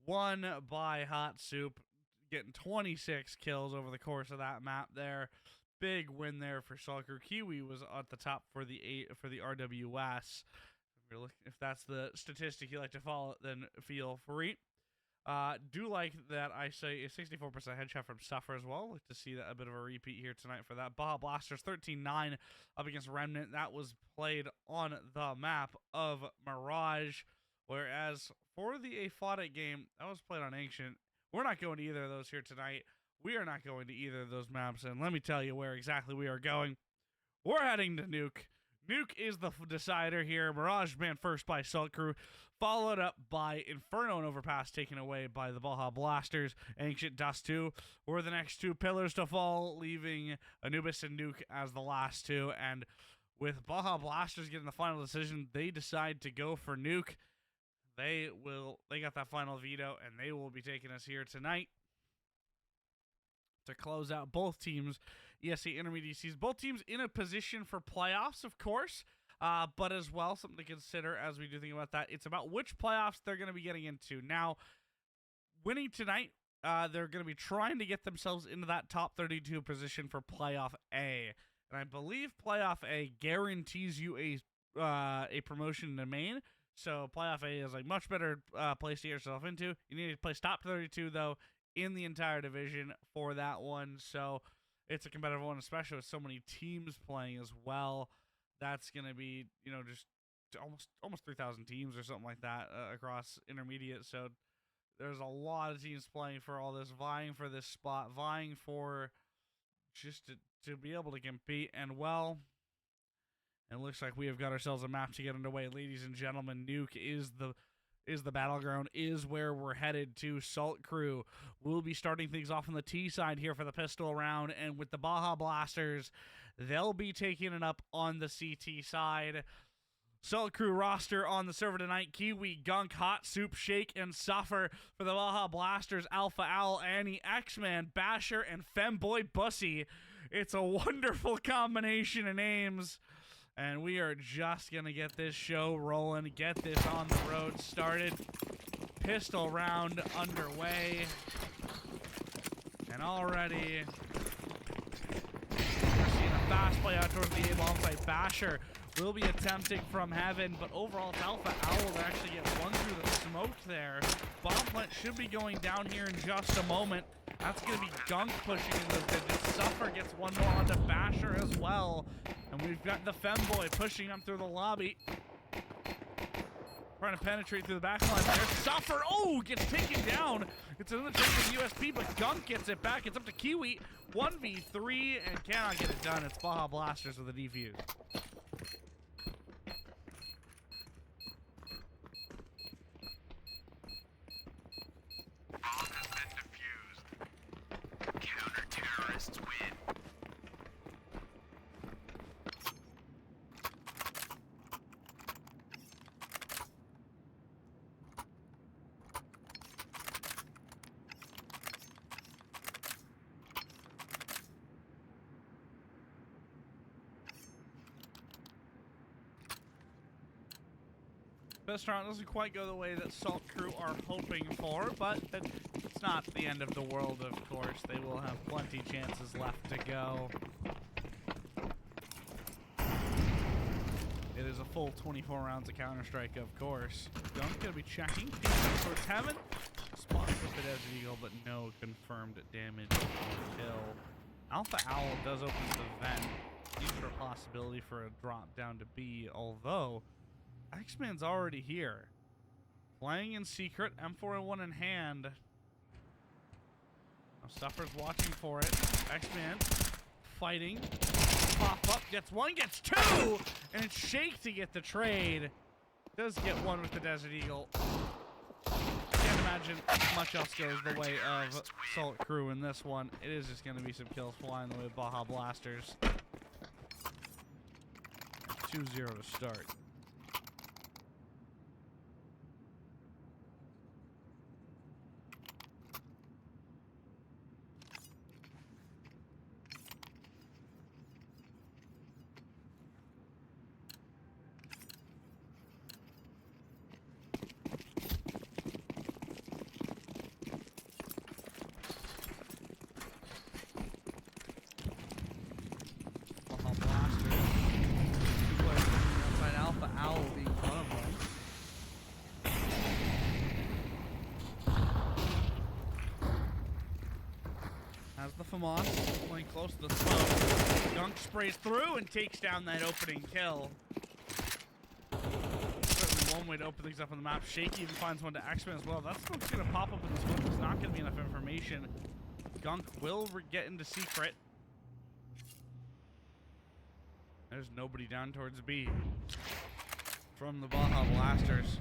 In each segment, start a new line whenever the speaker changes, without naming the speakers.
won by Hot Soup, getting 26 kills over the course of that map there. Big win there for Saltcrew. Kiwi was at the top for the RWS. If that's the statistic you like to follow, then feel free. Do like that I say a 64% headshot from Suffer as well. Like to see that a bit of a repeat here tonight for that. Baja Blasters 13-9 up against Remnant. That was played on the map of Mirage. Whereas for the Aphotic game, that was played on Ancient. We're not going to either of those here tonight. We are not going to either of those maps. And let me tell you where exactly we are going. We're heading to Nuke. Nuke is the decider here. Mirage Man first by Saltcrew, followed up by Inferno and Overpass taken away by the Baja Blasters. Ancient Dust 2 were the next two pillars to fall, leaving Anubis and Nuke as the last two. And with Baja Blasters getting the final decision, they decide to go for Nuke. They got that final veto, and they will be taking us here tonight to close out both teams. ESEA Intermediate Seas, both teams in a position for playoffs, of course, but as well, something to consider as we do think about that. It's about which playoffs they're going to be getting into. Now, winning tonight, they're going to be trying to get themselves into that top 32 position for Playoff A. And I believe Playoff A guarantees you a promotion to main. So Playoff A is a much better place to get yourself into. You need to place top 32, though, in the entire division for that one. So it's a competitive one, especially with so many teams playing as well. That's going to be, just almost 3,000 teams or something like that across intermediate. So there's a lot of teams playing for all this, vying for this spot, vying for just to be able to compete. And, well, it looks like we have got ourselves a map to get underway. Ladies and gentlemen, Nuke is the battleground, is where we're headed to. Saltcrew will be starting things off on the T side here for the pistol round, and with the Baja Blasters, they'll be taking it up on the CT side. Saltcrew roster on the server tonight: Kiwi, Gunk, Hot Soup, Shake, and Suffer. For the Baja Blasters, Alpha Owl, Annie, X-Man, Basher, and Femboy Bussy. It's a wonderful combination of names. And we are just going to get this show rolling, get this on the road started. Pistol round underway. And already we're seeing a fast play out towards the A-bomb site. Basher will be attempting from heaven, but overall it's Alpha Owl that actually gets one through the smoke there. Bomb plant should be going down here in just a moment. That's going to be Gunk pushing in those digits. Suffer gets one more onto Basher as well. And we've got the Femboy pushing up through the lobby. Trying to penetrate through the back line there. Suffer, gets taken down. It's another chance for the USP, but Gunk gets it back. It's up to Kiwi. 1v3 and cannot get it done. It's Baja Blasters with a defuse. This round doesn't quite go the way that Saltcrew are hoping for, but it's not the end of the world, of course. They will have plenty chances left to go. It is a full 24 rounds of Counter-Strike, of course. Gunk's going to be checking towards heaven. Spot with the Desert Eagle, but no confirmed damage or kill. Alpha Owl does open the vent. Seems for a possibility for a drop down to B, although X-Man's already here. Playing in secret, M401 in hand. Now Suffer's watching for it. X-Man fighting. Pop up, gets one, gets two! And it's Shake to get the trade. Does get one with the Desert Eagle. Can't imagine much else goes the way of Saltcrew in this one. It is just going to be some kills flying the way of Baja Blasters. 2-0 to start. the FAMAS, playing close to the smoke. Gunk sprays through and takes down that opening kill. Certainly one way to open things up on the map. Shaky even finds one to X-Men as well. That smoke's going to pop up in the smoke. There's not going to be enough information. Gunk will get into secret. There's nobody down towards B. From the Baja Blasters.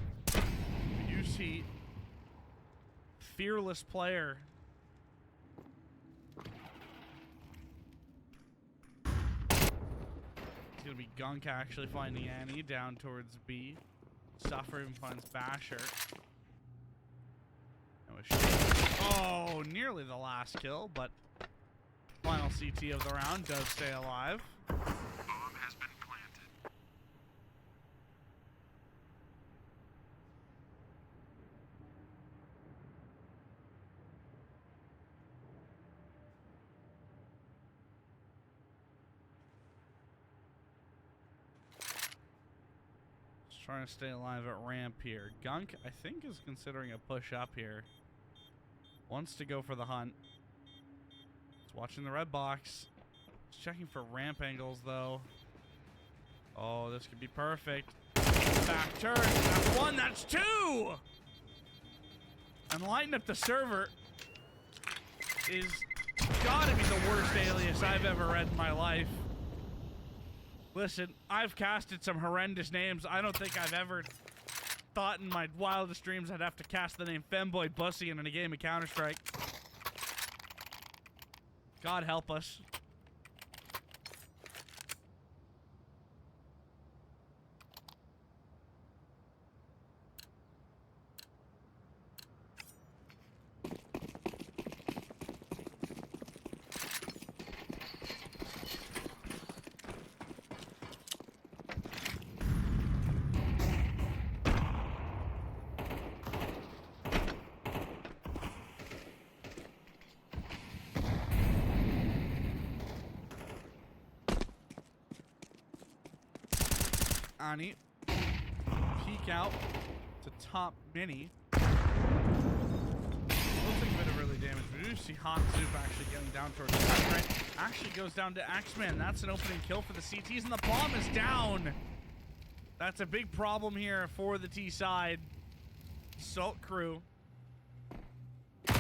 You see fearless player. It's going to be Gunk actually finding Annie down towards B. Suffer even finds Basher. Oh, nearly the last kill, but final CT of the round does stay alive.
Bomb has been planted.
Just trying to stay alive at ramp here. Gunk, I think, is considering a push up here. Wants to go for the hunt. He's watching the red box. He's checking for ramp angles, though. Oh, this could be perfect. Back turn. That's one. That's two. And lighting up the server is gotta be the worst alias I've ever read in my life. Listen, I've casted some horrendous names. I don't think I've ever thought in my wildest dreams I'd have to cast the name Femboy Bussy in a game of Counter-Strike. God help us. Ani, peek out to top mini. Looks like a bit of early damage. We do see Hot Soup actually getting down towards the back right. Actually goes down to X-Men. That's an opening kill for the CTs, and the bomb is down. That's a big problem here for the T side. Saltcrew. A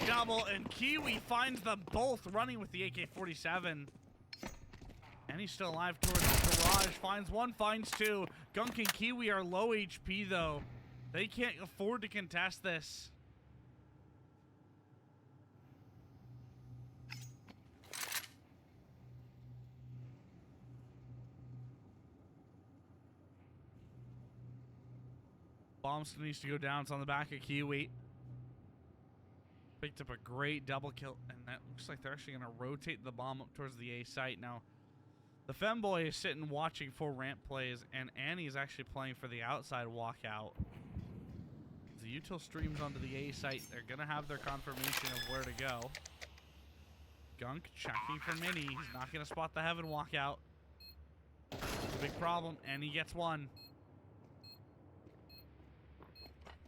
double, and Kiwi finds them both running with the AK-47. And he's still alive towards the garage. Finds one, finds two. Gunk and Kiwi are low HP, though. They can't afford to contest this. Bomb still needs to go down. It's on the back of Kiwi. Picked up a great double kill. And that looks like they're actually going to rotate the bomb up towards the A site now. The Femboy is sitting watching for ramp plays, and Annie is actually playing for the outside walkout. As the util streams onto the A site, they're going to have their confirmation of where to go. Gunk checking for mini. He's not going to spot the heaven walkout. It's a big problem, and he gets one.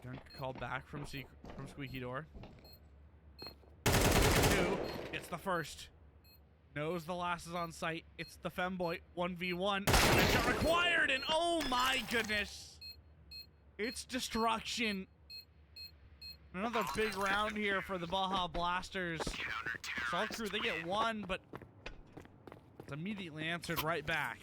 Gunk called back from Squeaky Door. Two. It's the first. Knows the last is on site. It's the Femboy 1v1. Headshot required, and oh my goodness. It's destruction. Another big round here for the Baja Blasters. Saltcrew, they get one, but it's immediately answered right back.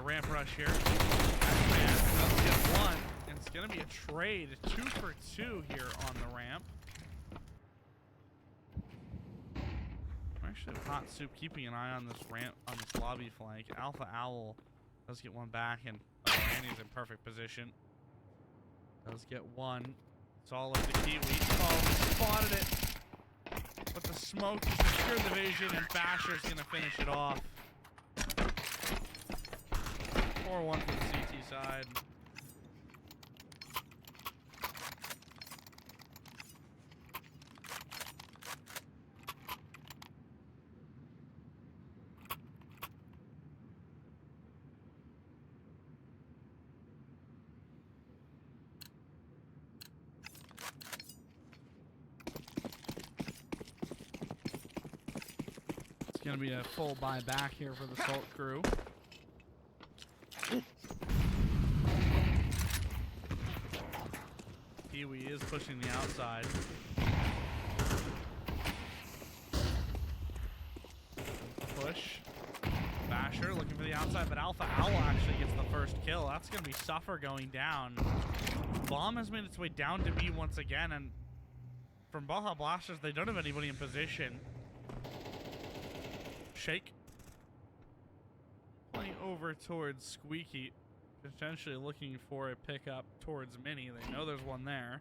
Ramp rush here. Man does get one, and it's gonna be a trade. 2 for 2 here on the ramp. Actually, Hot Soup keeping an eye on this ramp, on this lobby flank. Alpha Owl does get one back, and Annie's in perfect position. Does get one. It's all up to Kiwi. Oh, spotted it. But the smoke has secured the vision, and Basher's going to finish it off. 4-1 for the CT side. It's going to be a full buyback here for the Saltcrew. Kiwi is pushing the outside. Push. Basher looking for the outside, but Alpha Owl actually gets the first kill. That's going to be Suffer going down. Bomb has made its way down to B once again, and from Baja Blasters, they don't have anybody in position. Shake. Playing over towards Squeaky. Potentially looking for a pickup towards Mini. They know there's one there.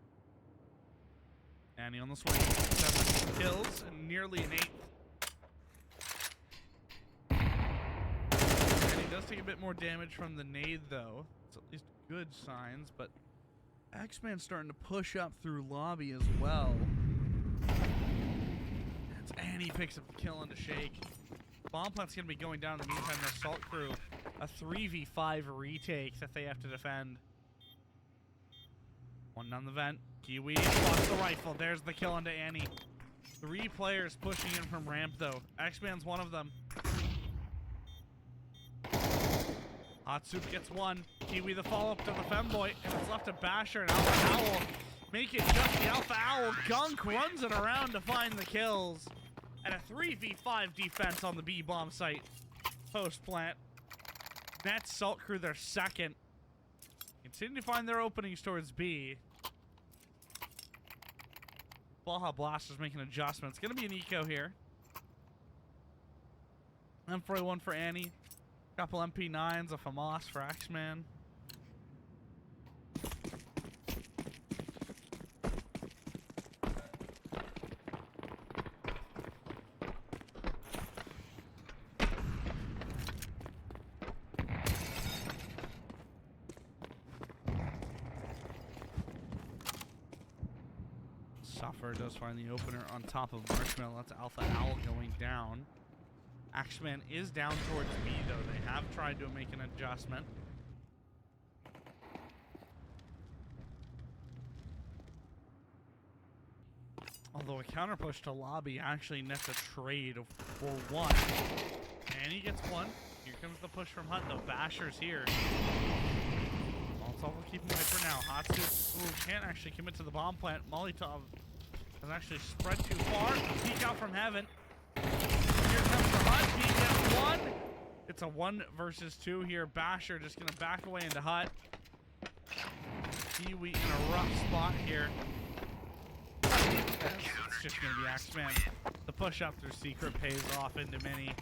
Annie on the swing. 7 kills and nearly an 8th. And he does take a bit more damage from the nade, though. It's at least good signs, but X-Man's starting to push up through lobby as well. As Annie picks up the kill on the Shake. Bomb plant's going to be going down in the meantime. The Saltcrew, a 3v5 retake that they have to defend. One down the vent. Kiwi lost the rifle. There's the kill onto Annie. 3 players pushing in from ramp, though. X-Man's one of them. Hot Soup gets one. Kiwi the follow-up to the Femboy, and it's left to Basher and Alpha Owl. Make it just the Alpha Owl. Gunk runs it around to find the kills. And a 3v5 defense on the B-bomb site. Post-plant. Nets Saltcrew their second. Continue to find their openings towards B. Baja Blasters making adjustments. Going to be an eco here. M41 for Annie. Couple MP9s, a FAMAS for X-Man. Suffer does find the opener on top of Marshmallow. That's Alpha Owl going down. Axeman is down towards B, though. They have tried to make an adjustment. Although a counter push to lobby actually nets a trade for 1. And he gets 1. Here comes the push from Hunt, though. Basher's here. Molotov will keep him away for now. Hotsuit can't actually commit to the bomb plant. Molotov has actually spread too far. Peek out from heaven. Here comes the Hut. He gets 1. It's a 1 versus 2 here. Basher just going to back away into Hut. Kiwi in a rough spot here. It's just going to be Axeman. The push up through Secret pays off into Mini.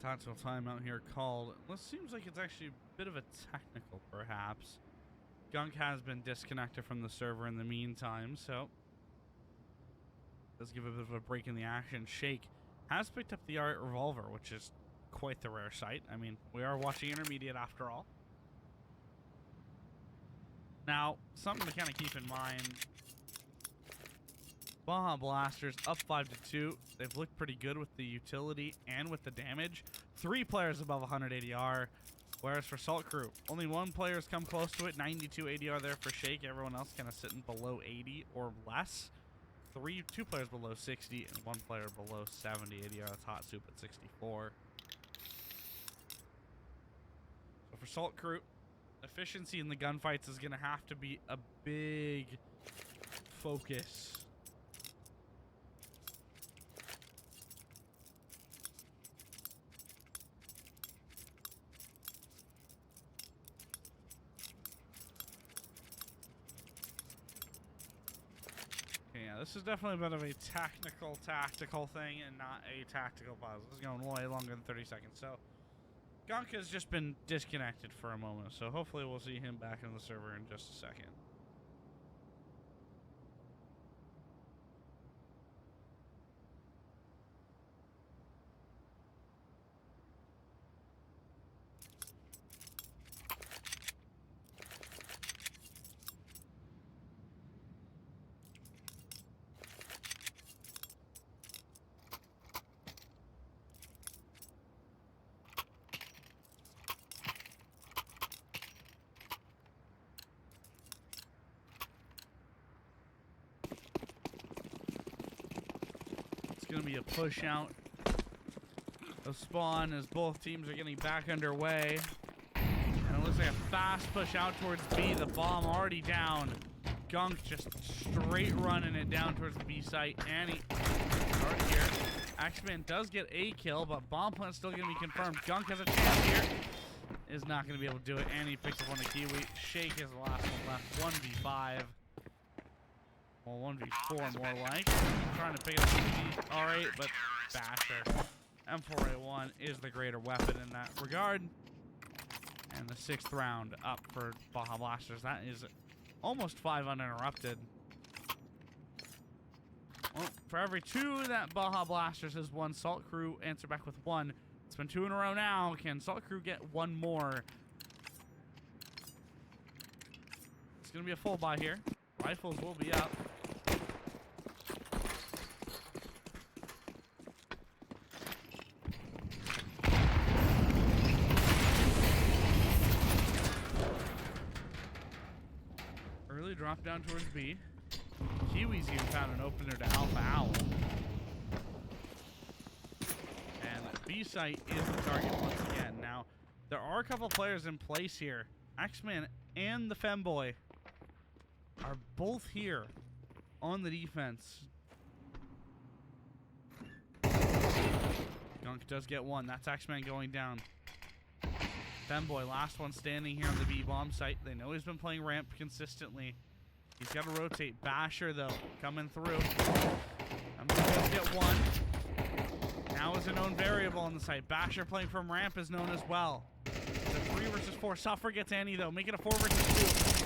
Tactical timeout here called. This seems like it's actually a bit of a technical, perhaps. Gunk has been disconnected from the server in the meantime, so does give a bit of a break in the action. Shake has picked up the art revolver, which is quite the rare sight. I mean, we are watching intermediate after all. Now, something to kind of keep in mind. Baja Blasters up 5-2. They've looked pretty good with the utility and with the damage. 3 players above 100 ADR. Whereas for Saltcrew, only one player's come close to it. 92 ADR there for Shake. Everyone else kind of sitting below 80 or less. Two players below 60 and one player below 70 ADR. That's Hot Soup at 64. So for Saltcrew, efficiency in the gunfights is going to have to be a big focus. Yeah, this is definitely a bit of a tactical thing and not a tactical pause. This is going way longer than 30 seconds. So, Gunk has just been disconnected for a moment. So, hopefully we'll see him back in the server in just a second. Going to be a push out of spawn as both teams are getting back underway, and it looks like a fast push out towards B. The bomb already down. Gunk just straight running it down towards the B site, and he already here. Axeman does get a kill, but bomb plant's still going to be confirmed. Gunk has a chance here, is not going to be able to do it, and he picks up on the Kiwi. Shake is the last one left. 1v5. Well, 1v4 more like. Trying to pick up the R8, but Basher. M4A1 is the greater weapon in that regard. And the 6th round up for Baja Blasters. That is almost 5 uninterrupted. Well, for every 2 that Baja Blasters has won, Saltcrew answer back with 1. It's been 2 in a row now. Can Saltcrew get 1 more? It's going to be a full buy here. Rifles will be up. Early drop down towards B. Kiwi's even found an opener to Alpha Owl. And B site is the target once again. Now, there are a couple players in place here. Axeman and the Femboy are both here on the defense. Gunk does get 1. That's Axeman going down. Femboy, last one standing here on the B-bomb site. They know he's been playing ramp consistently. He's got to rotate. Basher, though, coming through. Does get 1. Now is a known variable on the site. Basher playing from ramp is known as well. It's a 3 versus 4. Suffer gets Annie, though. Make it a 4 versus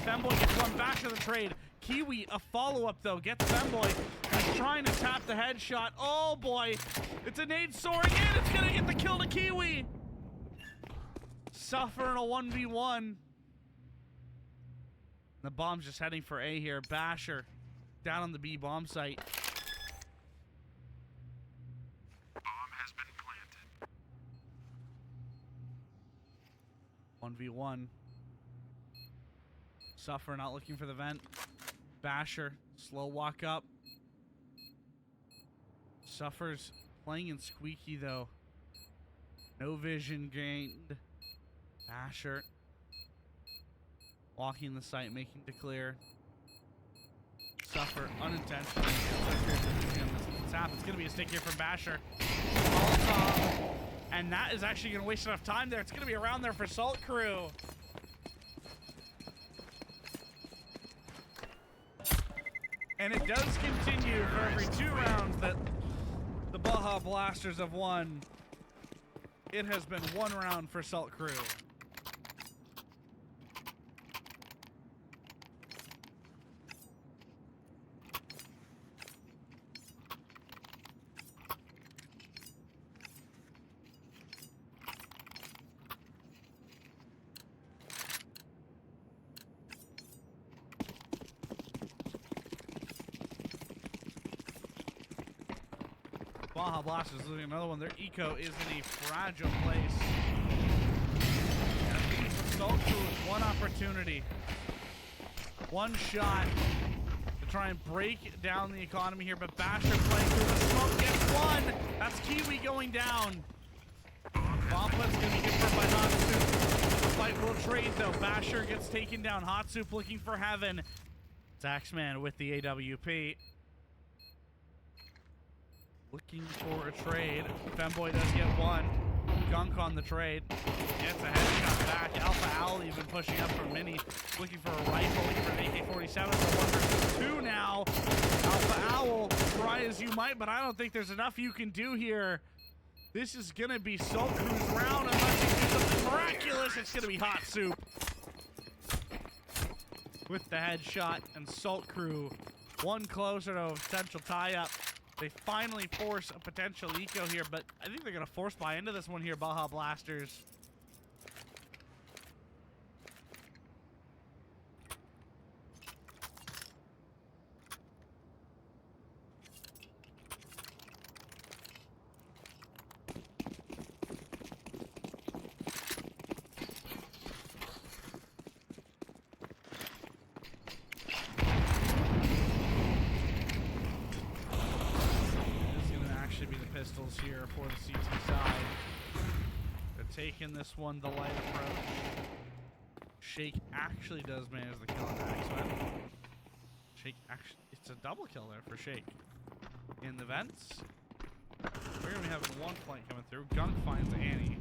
2. Femboy gets 1. Basher the trade. Kiwi, a follow-up, though. Gets Femboy. He's trying to tap the headshot. Oh, boy. It's a nade soaring in. It's going to get the kill to Kiwi. Suffer in a 1v1. The bomb's just heading for A here. Basher down on the B bomb site.
Bomb has been planted.
1v1. Suffer not looking for the vent. Basher, slow walk up. Suffer's playing in squeaky though. No vision gained. Basher walking the site, making to clear. Suffer unintentionally. It's going to be a stick here from Basher. And that is actually going to waste enough time there. It's going to be around there for Saltcrew. And it does continue for every 2 rounds that the Baja Blasters have won. It has been 1 round for Saltcrew. Baja Blasters losing another one. Their eco is in a fragile place. Saltcrew with one opportunity. One shot to try and break down the economy here, but Basher playing through the smoke gets one. That's Kiwi going down. Bomblet's gonna be confirmed by Hot Soup. The fight will trade though. Basher gets taken down. Hot Soup looking for heaven. It's Axeman with the AWP. Looking for a trade. Femboy does get one. Gunk on the trade. Gets a headshot back. Alpha Owl even pushing up for Mini. Looking for a rifle. Looking for an AK-47. So 1 versus 2 now. Alpha Owl, try as you might, but I don't think there's enough you can do here. This is going to be Saltcrew's round unless you do something miraculous. It's going to be Hot Soup with the headshot, and Saltcrew one closer to a potential tie-up. They finally force a potential eco here, but I think they're going to force buy into this one here, Baja Blasters. Pistols here for the CT side. They're taking this one the light approach. Shake actually does manage the kill on Axeman. Shake actually, it's a double kill there for Shake. In the vents, we're gonna be having one flank coming through. Gunk finds Annie.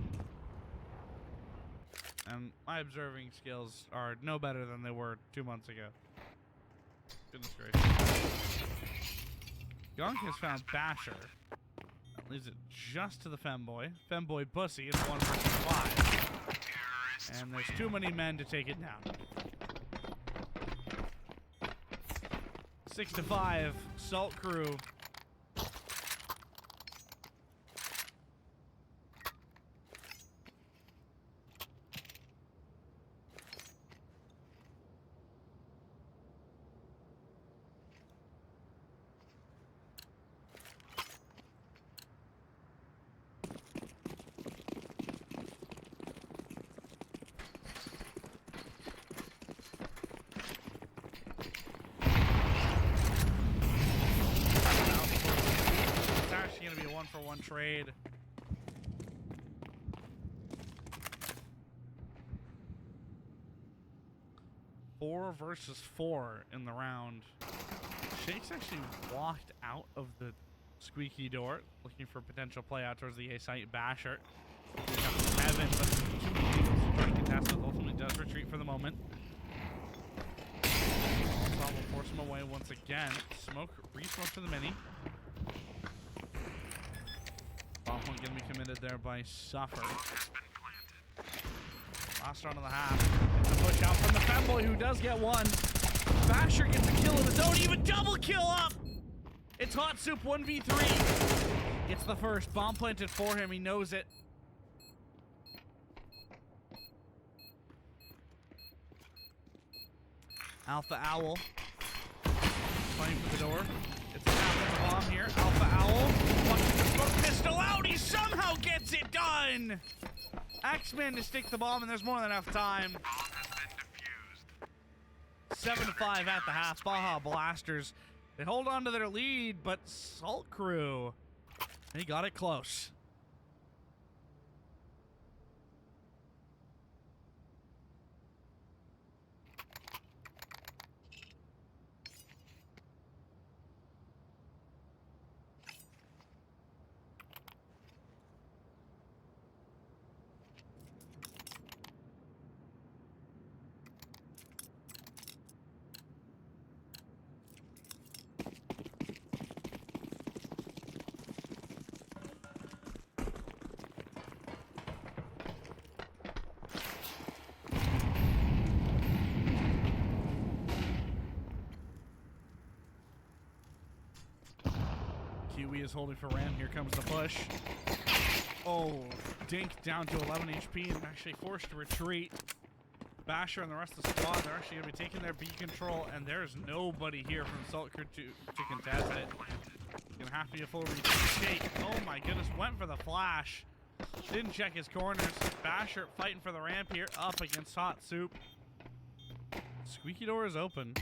And my observing skills are no better than they were 2 months ago. Goodness gracious. Gunk has found Basher. Leaves it just to the Femboy. Femboy Bussy is 1 versus 5. And there's too many men to take it down. 6 to 5. Saltcrew. For one trade. Four versus 4 in the round. Shake's actually walked out of the squeaky door, looking for potential play out towards the A site. Basher. Heaven, but too many people trying to contest it. Ultimately does retreat for the moment. Will force him away once again. Smoke, re-smoke to the Mini. Bomb point gonna be committed there by Suffer. Last round of the half. It's a push out from the Femboy, who does get one. Basher gets a kill of his own, even double kill up! It's Hot Soup 1v3. It's the first. Bomb planted for him, he knows it. Alpha Owl fighting for the door. It's a tap on the bomb here. Alpha Owl watching the smoke pistol out. He somehow gets it done. Axeman to stick the bomb, and there's more than enough time. 7 to 5 at the half. Baja Blasters. They hold on to their lead, but Saltcrew, they got it close. Kiwi is holding for Ram. Here comes the push. Oh, Dink down to 11 HP and actually forced to retreat. Basher and the rest of the squad, they're actually going to be taking their B control, and there's nobody here from Saltcrew to contest it. Going to have to be a full retreat. Oh my goodness, went for the flash. Didn't check his corners. Basher fighting for the ramp here, up against Hot Soup. Squeaky door is open.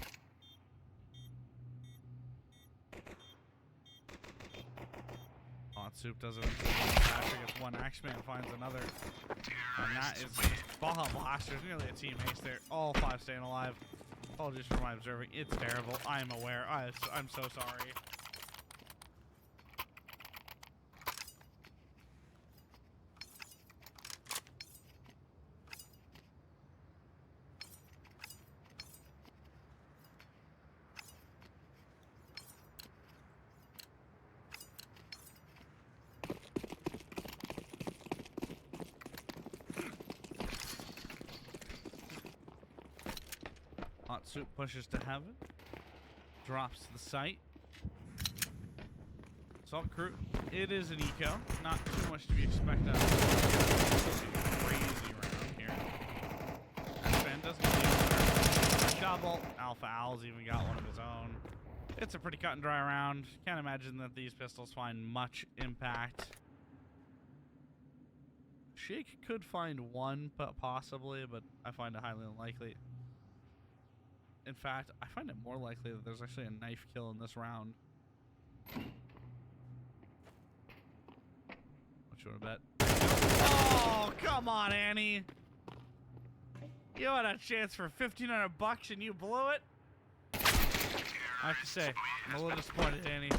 Hot Soup does it. Basher gets one. Axeman finds another. And that is just Baja Blasters. Nearly a team ace there. All 5 staying alive. Apologies for my observing. It's terrible. I'm aware. I'm so sorry. Hot Soup pushes to heaven. Drops to the site. Saltcrew. It is an eco. Not too much to be expected. Crazy round here. Axeman doesn't leave. Double. Alpha Owl's even got one of his own. It's a pretty cut and dry round. Can't imagine that these pistols find much impact. Shake could find one, but possibly, but I find it highly unlikely. In fact, I find it more likely that there's actually a knife kill in this round. What you want to bet? Oh, come on, Annie. You had a chance for $1,500 and you blew it? I have to say, I'm a little disappointed, Annie.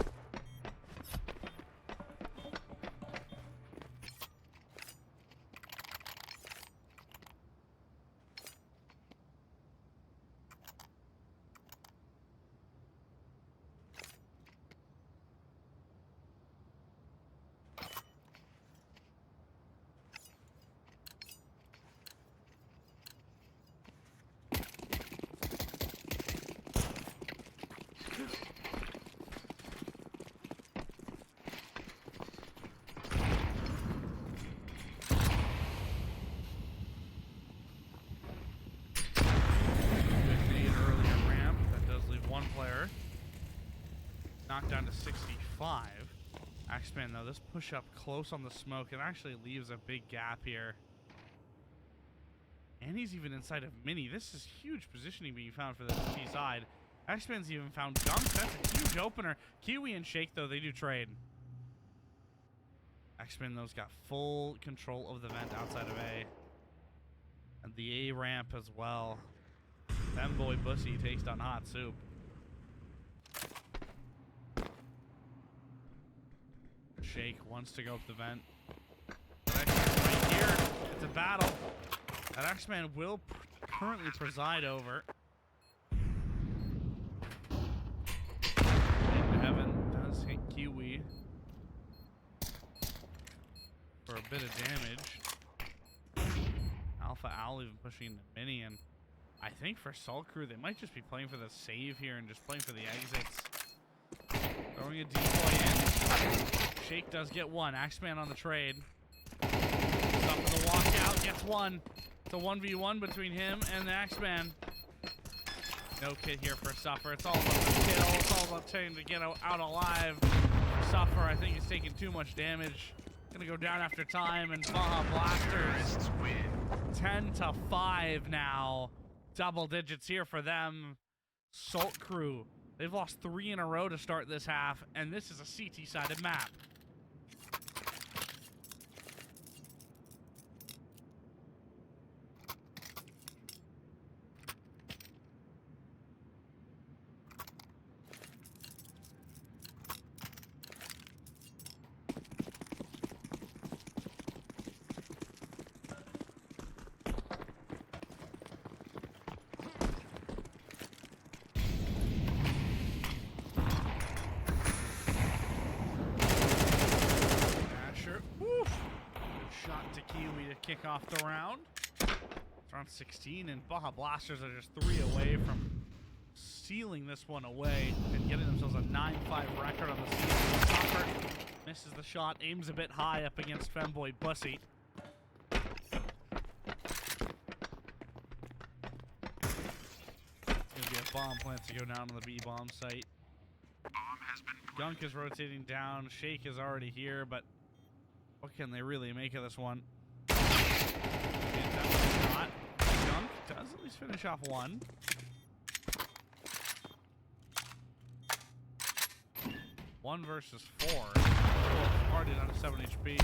Knocked down to 65. Axeman, though, this push up close on the smoke, it actually leaves a big gap here. And he's even inside of Mini. This is huge positioning being found for the T side. Axeman's even found Gunk. That's a huge opener. Kiwi and Shake, though, they do trade. Axeman, though, has got full control of the vent outside of A. And the A ramp as well. Femboy Bussy takes down Hot Soup. Shake wants to go up the vent. Right here, it's a battle that Axeman will currently preside over. Into heaven does hit Kiwi for a bit of damage. Alpha Owl even pushing into Mini, and I think for Saltcrew they might just be playing for the save here and just playing for the exits. Throwing a decoy in. Shake does get one. Axeman on the trade. Stuff in the walkout. Gets one. It's a 1v1 between him and the Axeman. No kit here for Suffer. It's all about the kill. It's all about trying to get out alive. Suffer, I think, is taking too much damage. Gonna go down after time, and Baja Blasters 10-5 now. Double digits here for them. Saltcrew. They've lost 3 in a row to start this half, and this is a CT-sided map. Kick off the round. It's round 16, and Baja Blasters are just 3 away from sealing this one away and getting themselves a 9-5 record on the season. Stopper misses the shot, aims a bit high up against Femboy Bussy. It's going to be a bomb plant to go down on the B-bomb site.
Bomb has been
Gunk is rotating down. Shake is already here, but What can they really make of this one? Definitely not. Gunk does at least finish off one. One versus four. Already down to 7 HP.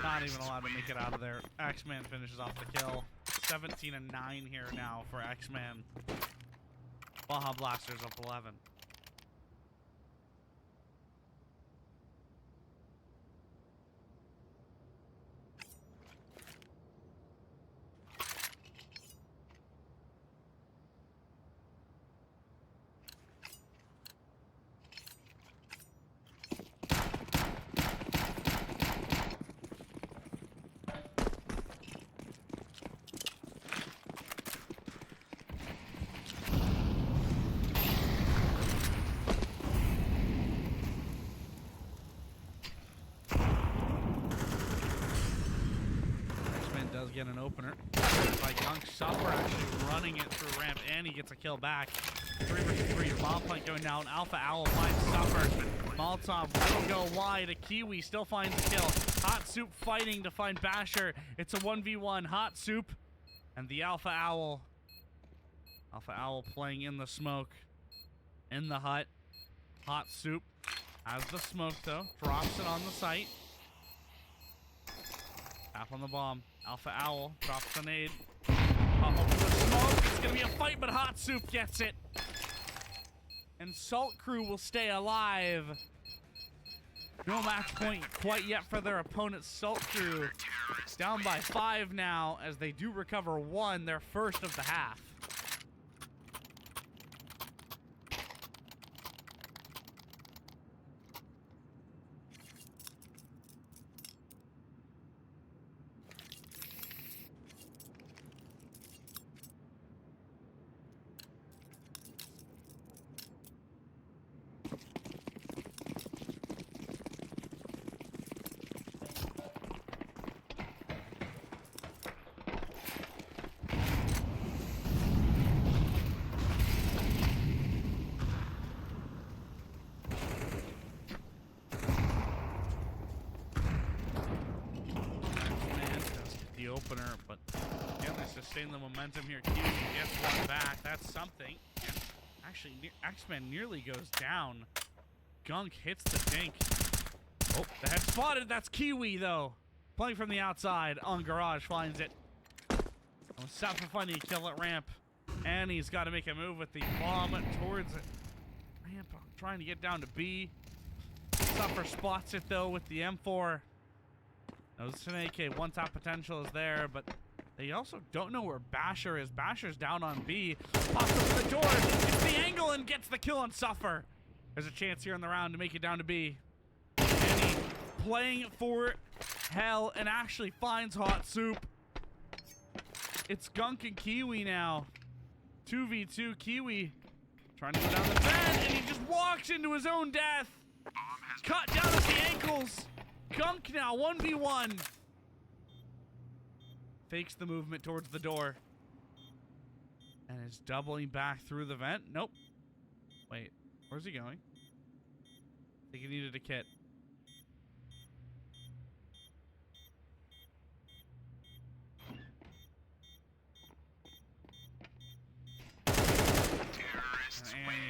Not even allowed to make it out of there. X-Man finishes off the kill. 17-9 here now for X-Man. Baja Blasters up 11. Does get an opener by Gunk. Suffer actually running it through ramp, and he gets a kill back. 3 versus 3. Bomb plant going down. Alpha Owl finds Suffer. Molotov will go wide. A Kiwi still finds a kill. Hot Soup fighting to find Basher. It's a 1v1. Hot Soup and the Alpha Owl. Alpha Owl playing in the smoke. In the hut. Hot Soup has the smoke though. Drops it on the site. Tap on the bomb. Alpha Owl drops the nade. Up over the smoke. It's going to be a fight, but Hot Soup gets it. And Saltcrew will stay alive. No match point quite yet for their opponent, Saltcrew. Down by 5 now as they do recover 1, their first of the half. Opener, but again, they sustain the momentum here. Q gets one back. That's something. And actually, X-Men nearly goes down. Gunk hits the dink. Oh, the head spotted. That's Kiwi, though. Playing from the outside on Garage, finds it. Suffer finding a kill at ramp. And he's got to make a move with the bomb towards it. Ramp trying to get down to B. Suffer spots it, though, with the M4. Knows it's an AK. One tap potential is there, but they also don't know where Basher is. Basher's down on B. Pops up the door. It's the angle and gets the kill on Suffer. There's a chance here in the round to make it down to B. And he playing for hell and actually finds Hot Soup. It's Gunk and Kiwi now. 2v2 Kiwi trying to go down the bed, and he just walks into his own death. Cut down at the ankles. Gunk now, 1v1. Fakes the movement towards the door. And is doubling back through the vent. Nope. Wait, where's he going? I think he needed a kit. And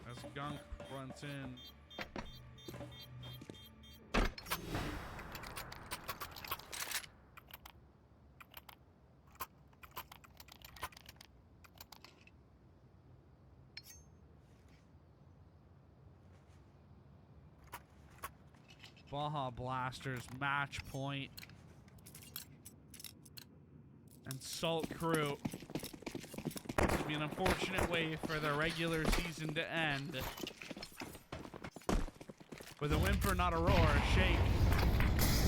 as Gunk runs in. Baja Blasters match point. And Saltcrew. This would be an unfortunate way for their regular season to end. With a whimper, not a roar, a shake.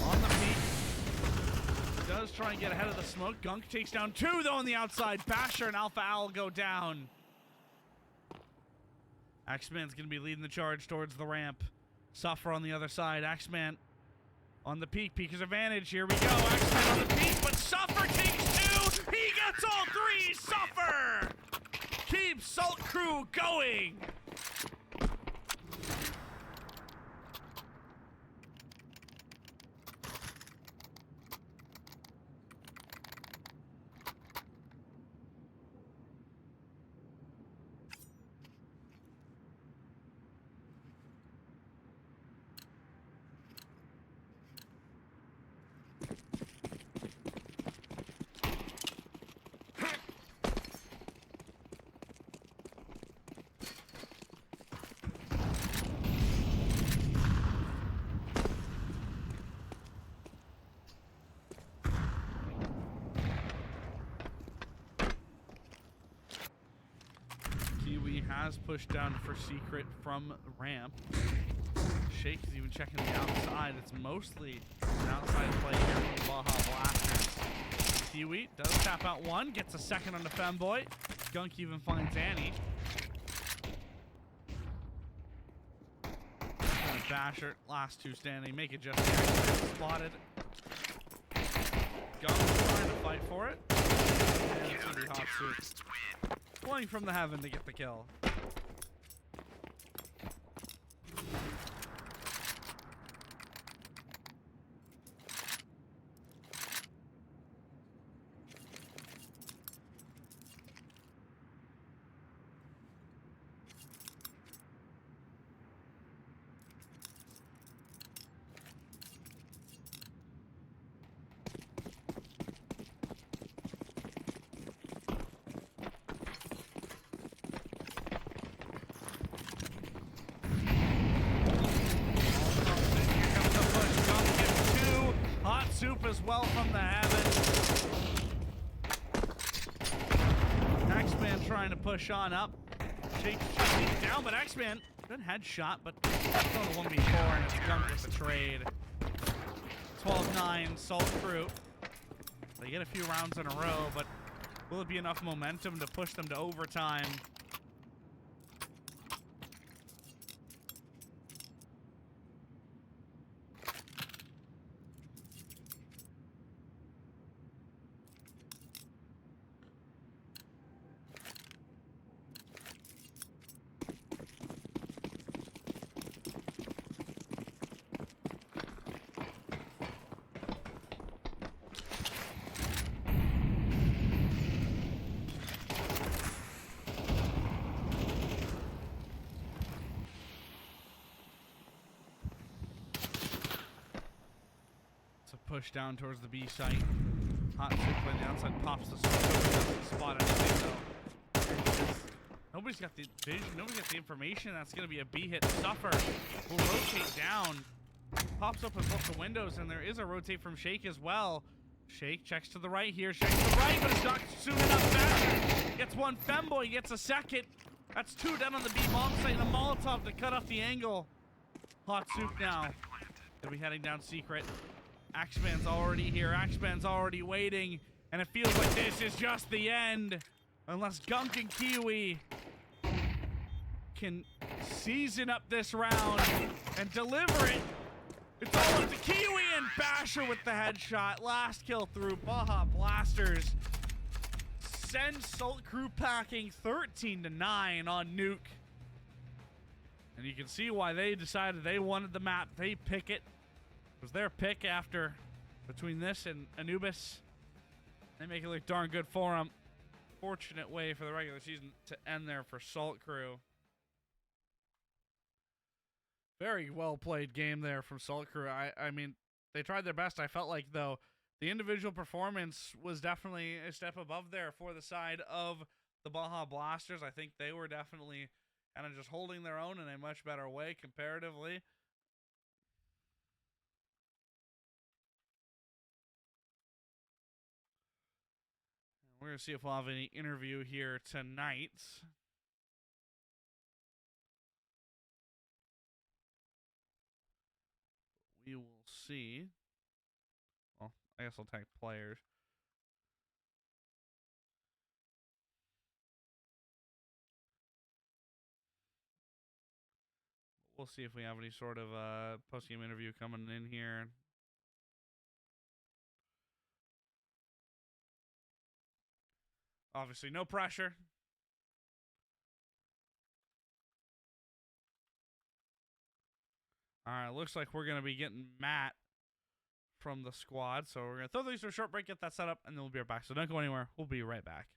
On the peak. Does try and get ahead of the smoke. Gunk takes down 2 though on the outside. Basher and Alpha Owl go down. X-Man's gonna be leading the charge towards the ramp. Suffer on the other side. X-Man on the peak. Peak is advantage. Here we go. X-Man on the peak, but Suffer takes 2. He gets all 3. Suffer keeps Saltcrew going. has pushed down for Secret from ramp. Shake is even checking the outside. It's mostly an outside play here from Baja Blasters. Kiwi does tap out one, gets a second on the Femboy. Gunk even finds Annie. Basher, last two standing, make it just spotted. Gunk trying to fight for it. And it's gonna be Hot Soup flying from the heaven to get the kill. Soup as well from the heaven. X-Man trying to push on up. Shake down, but X-Man, good headshot, but still a 1v4, and it's Gunk with the trade. 12-9, Saltcrew. They get a few rounds in a row, but will it be enough momentum to push them to overtime? Push down towards the B site. Hot Soup playing the outside, pops the spot anything though. Nobody's got the vision, nobody's got the information. That's gonna be a B hit. Suffer will rotate down. Pops open both the windows, and there is a rotate from Shake as well. Shake checks to the right here. Shake to the right, but it's not soon enough. Back. Gets one Femboy, gets a second. That's two down on the B bomb site, and a Molotov to cut off the angle. Hot Soup now. They'll be heading down Secret. Axman's already here. Axman's already waiting. And it feels like this is just the end. Unless Gunk and Kiwi can season up this round and deliver it. It's all up to Kiwi and Basher with the headshot. Last kill through. Baja Blasters send Saltcrew packing 13-9 on Nuke. And you can see why they decided they wanted the map. They pick it. It was their pick after, between this and Anubis. They make it look darn good for them. Fortunate way for the regular season to end there for Saltcrew. Very well played game there from Saltcrew. I mean, they tried their best. I felt like, though, the individual performance was definitely a step above there for the side of the Baja Blasters. I think they were definitely kind of just holding their own in a much better way comparatively. We're going to see if we'll have any interview here tonight. We will see. Well, I guess I'll tag players. We'll see if we have any sort of post-game interview coming in here. Obviously, no pressure. All right, looks like we're going to be getting Matt from the squad. So we're going to throw these to a short break, get that set up, and then we'll be right back. So don't go anywhere. We'll be right back.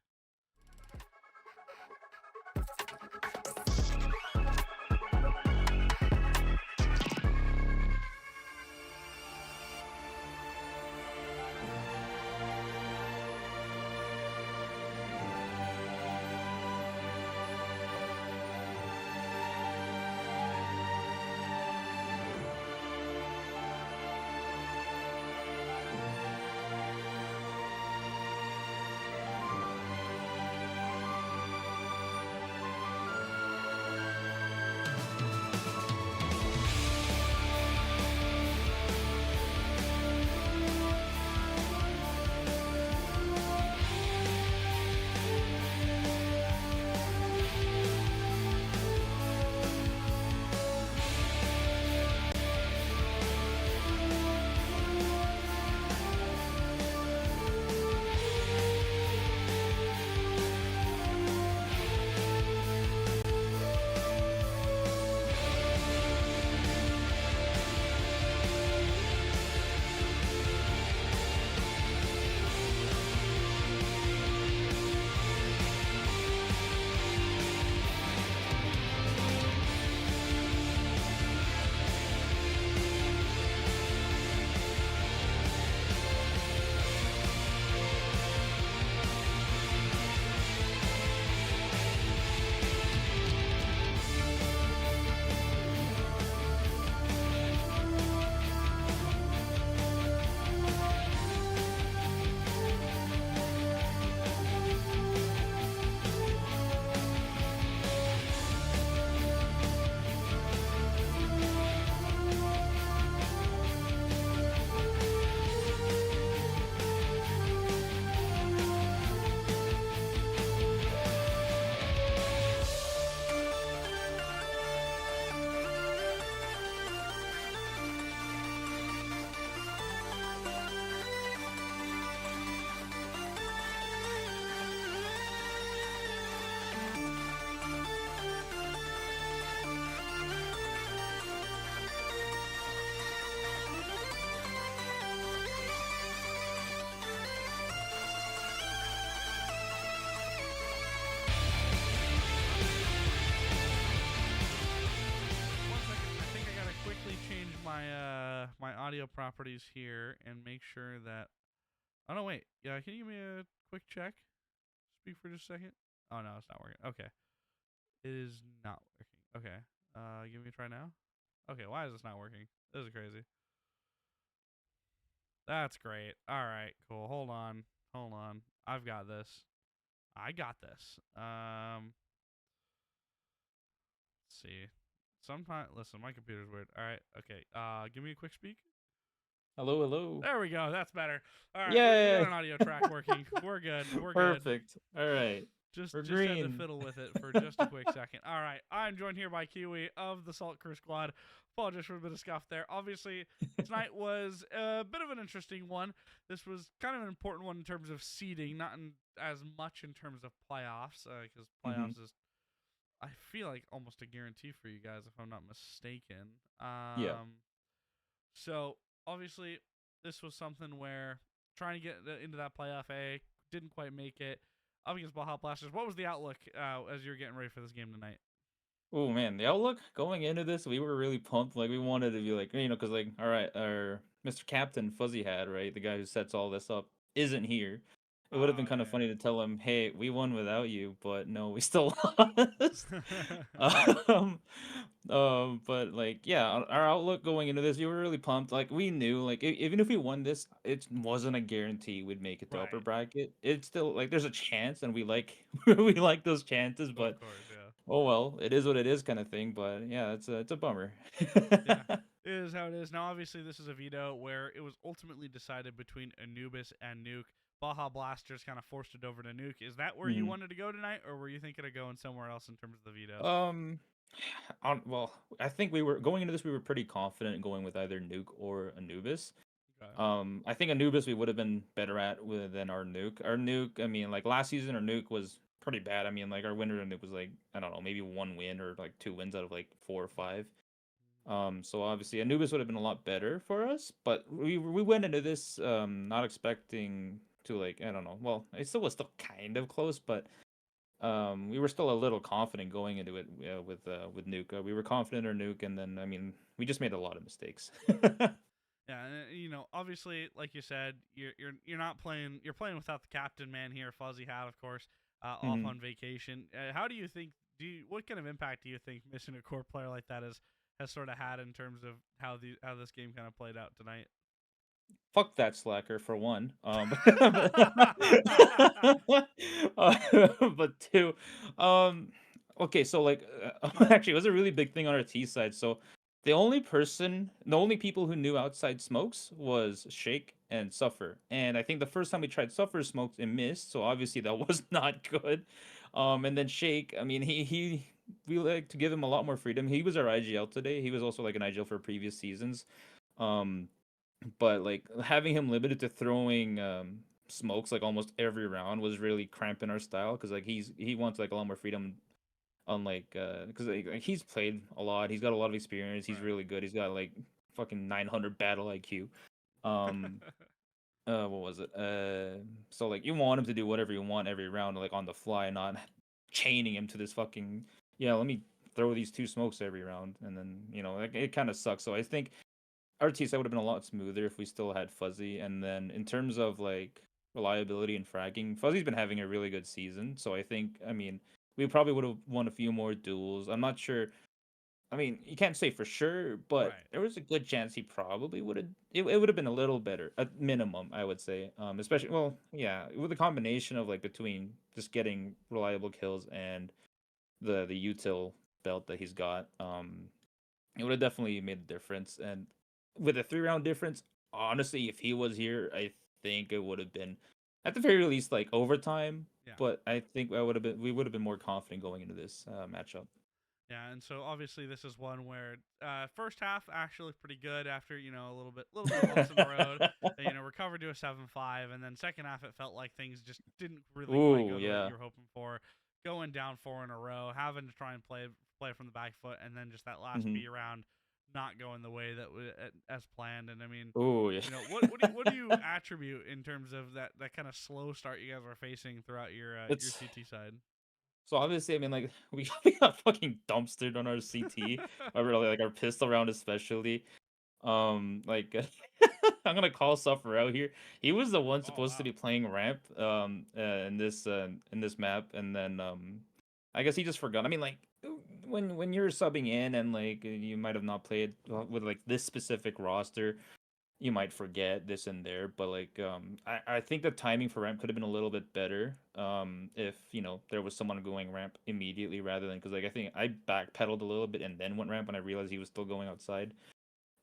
properties here and make sure that. Oh no, wait. Yeah, can you give me a quick check? Speak for just a second. Oh no, it's not working. Okay, it is not working. Okay, give me a try now. Okay, why is this not working? This is crazy. That's great. All right, cool. Hold on. I've got this. I got this. Let's see. Sometimes, listen, my computer's weird. All right, okay. Give me a quick speak.
Hello, hello.
There we go. That's better. All right, we got
Yay!
an audio track working. We're good. We're good.
Perfect. All right.
Just
We're
had to
green.
fiddle with it for just a quick second. All right, I'm joined here by Kiwi of the Saltcrew squad. Apologies for a bit of scuff there. Obviously, tonight was a bit of an interesting one. This was kind of an important one in terms of seeding, not as much in terms of playoffs, because playoffs is, I feel like, almost a guarantee for you guys, if I'm not mistaken.
Yeah.
So obviously, this was something where trying to get into that playoff A, didn't quite make it. Up against Baja Blasters. What was the outlook as you were getting ready for this game tonight?
Oh man, the outlook going into this, we were really pumped. Like we wanted to be like, because like, all right, our Mr. Captain Fuzzy Hat, right, the guy who sets all this up, isn't here. It would have been
Oh
kind of funny
yeah.
to tell him, hey, we won without you, but no, we still lost. um, but like, yeah, our outlook going into this, we were really pumped. Like we knew, like even if we won this, it wasn't a guarantee we'd make it to upper
Right.
bracket. It's still like there's a chance, and we like we like those chances,
Of
but
course, yeah.
oh well, it is what it is, kind of thing. But yeah, it's a bummer.
Yeah. It is how it is. Now, obviously, this is a veto where it was ultimately decided between Anubis and Nuke. Baja Blasters kind of forced it over to Nuke. Is that where you
Mhm.
wanted to go tonight, or were you thinking of going somewhere else in terms of the veto?
Um, well, I think we were going into this. We were pretty confident going with either Nuke or Anubis.
Okay.
I think Anubis we would have been better at than our Nuke. Our Nuke, I mean, like last season, our Nuke was pretty bad. I mean, like our winner Nuke was like I don't know, maybe one win or like two wins out of like four or five. So obviously Anubis would have been a lot better for us, but we went into this not expecting to like I don't know. Well, it still was still kind of close, but we were still a little confident going into it with Nuke. We were confident in our Nuke, and then I mean we just made a lot of mistakes.
Yeah, and obviously, like you said, you're not playing. You're playing without the captain man here, Fuzzy Hat, of course, off
Mhm.
on vacation. How do you think? What kind of impact do you think missing a core player like that has sort of had in terms of how this game kind of played out tonight?
Fuck that slacker for one. But two, okay, so like actually, it was a really big thing on our T side. So the only people who knew outside smokes was Shake and Suffer. And I think the first time we tried Suffer smokes, it missed. So obviously that was not good. And then Shake, I mean, he we like to give him a lot more freedom. He was our IGL today. He was also like an IGL for previous seasons. Um, but like having him limited to throwing smokes like almost every round was really cramping our style because like he wants like a lot more freedom on like because like, he's played a lot, he's got a lot of experience, he's
Right.
really good, he's got like fucking 900 battle IQ. um what was it so like you want him to do whatever you want every round like on the fly, not chaining him to this fucking yeah, let me throw these two smokes every round, and then like, it kind of sucks. So I think our T side would have been a lot smoother if we still had Fuzzy. And then in terms of like reliability and fragging, Fuzzy's been having a really good season. So I think, I mean, we probably would have won a few more duels. I'm not sure. I mean, you can't say for sure, but
Right.
there was a good chance he probably would have. It would have been a little better, at minimum, I would say. Especially, well, yeah, with a combination of like between just getting reliable kills and the util belt that he's got. It would have definitely made a difference. And with a 3 round difference, honestly, if he was here, I think it would have been at the very least like overtime.
Yeah.
But I think we would have been more confident going into this matchup.
Yeah, and so obviously this is one where first half actually looked pretty good after a little bit of bumps in the road. Recovered to a 7-5, and then second half it felt like things just didn't really quite
Ooh,
go the way that
yeah.
you were hoping for. Going down four in a row, having to try and play from the back foot, and then just that last
Hmm.
B round not going the way that as planned. And I mean,
Ooh, yeah.
what do you attribute in terms of that kind of slow start you guys were facing throughout your
It's
CT side?
so obviously, I mean, like we got fucking dumpstered on our CT, or really like our pistol round especially. Like I'm gonna call Suffer out here. He was the one
Oh
supposed to
wow.
be playing ramp in this map, and then I guess he just forgot. I mean, like when you're subbing in and like you might have not played with like this specific roster, you might forget this and there, but like I think the timing for ramp could have been a little bit better if there was someone going ramp immediately rather than because like I think I backpedaled a little bit and then went ramp and I realized he was still going outside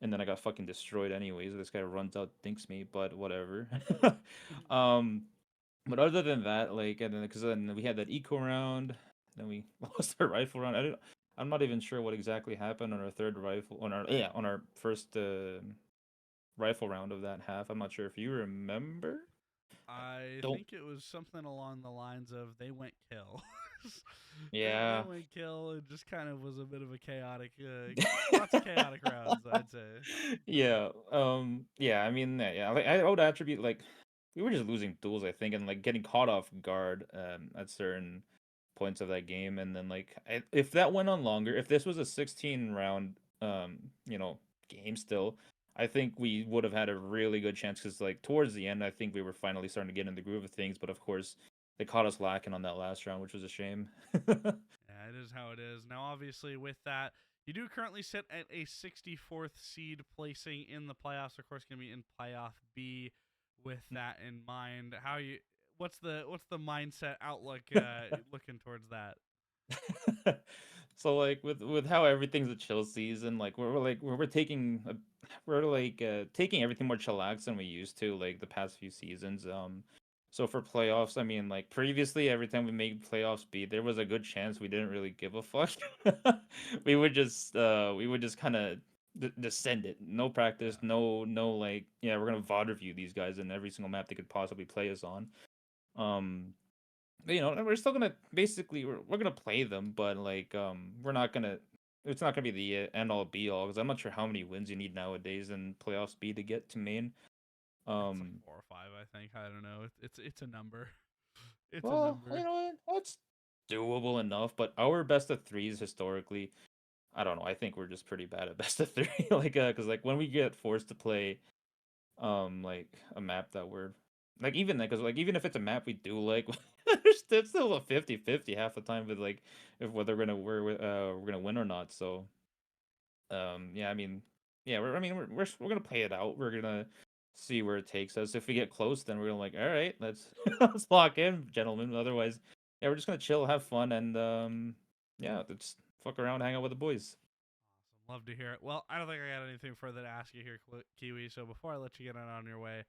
and then I got fucking destroyed anyways. This guy runs out, thinks me, but whatever. um, but other than that, like, and then because then we had that eco round, then we lost our rifle round. I'm not even sure what exactly happened on our third rifle on our first rifle round of that half. I'm not sure if you remember.
I
Don't.
think it was something along the lines of they went kill. they
Yeah.
went kill. It just kind of was a bit of a chaotic, lots of chaotic rounds, I'd say.
Yeah. Yeah. I mean, yeah. Like, I would attribute like we were just losing duels, I think, and like getting caught off guard at certain points of that game, and then like if that went on longer, if this was a 16 round game still, I think we would have had a really good chance because like towards the end, I think we were finally starting to get in the groove of things, but of course they caught us lacking on that last round, which was a shame.
Yeah, it is how it is. Now, obviously, with that, you do currently sit at a 64th seed placing in the playoffs. Of course, going to be in playoff B. With that in mind, what's the mindset outlook looking towards that?
So like with how everything's a chill season, like we're taking we're like taking everything more chillax than we used to like the past few seasons. So for playoffs, I mean like previously every time we made playoffs beat, there was a good chance we didn't really give a fuck. We would just kind of just send it. No practice,
Yeah.
no like yeah, we're gonna VOD review these guys in every single map they could possibly play us on. Um and we're still gonna basically we're gonna play them, but like we're not gonna. It's not gonna be the end all be all because I'm not sure how many wins you need nowadays in playoff speed to get to main.
It's like
Um,
4 or 5, I think. I don't know. It's a number. It's a
well,
number.
that's doable enough. But our best of threes historically, I don't know. I think we're just pretty bad at best of three. Like, because like when we get forced to play, like a map that we're like even that because like even if it's a map we do like it's still a 50-50 half the time with like if whether we're gonna win or not. So yeah, I mean yeah, we're gonna play it out. We're gonna see where it takes us. If we get close, then we're gonna like, all right, let's let's lock in, gentlemen. Otherwise, yeah, we're just gonna chill, have fun, and yeah, let's fuck around, hang out with the boys.
Awesome. Love to hear it. Well, I don't think I got anything further to ask you here, Kiwi. So before I let you get on your way,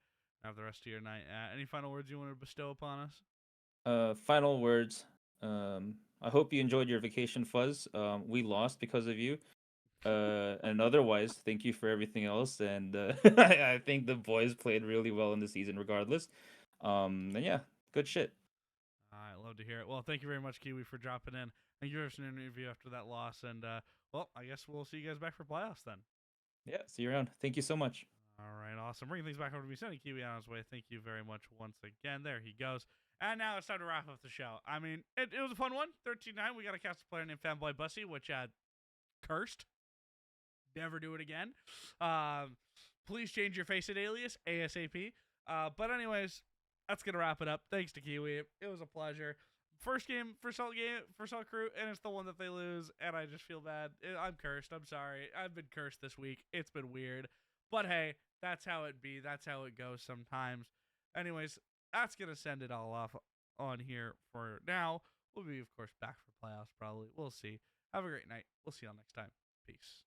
have the rest of your night. Any final words you want to bestow upon us?
Final words. I hope you enjoyed your vacation, Fuzz. We lost because of you. And otherwise, thank you for everything else. And I think the boys played really well in the season, regardless. And yeah, good shit.
I love to hear it. Well, thank you very much, Kiwi, for dropping in. Thank you for an interview after that loss. And well, I guess we'll see you guys back for playoffs then.
Yeah, see you around. Thank you so much.
All right, awesome. Bringing things back over to me, sending Kiwi on his way. Thank you very much once again. There he goes. And now it's time to wrap up the show. I mean, it was a fun one. 13-9. We got a cast player named Fanboy Bussy, which cursed. Never do it again. Um, please change your face and alias ASAP. But anyways, that's gonna wrap it up. Thanks to Kiwi. It was a pleasure. First game for Saltcrew, and it's the one that they lose, and I just feel bad. I'm cursed. I'm sorry. I've been cursed this week. It's been weird, but hey, that's how it be. That's how it goes sometimes. Anyways, that's gonna send it all off on here for now. We'll be, of course, back for playoffs probably. We'll see. Have a great night. We'll see y'all next time. Peace.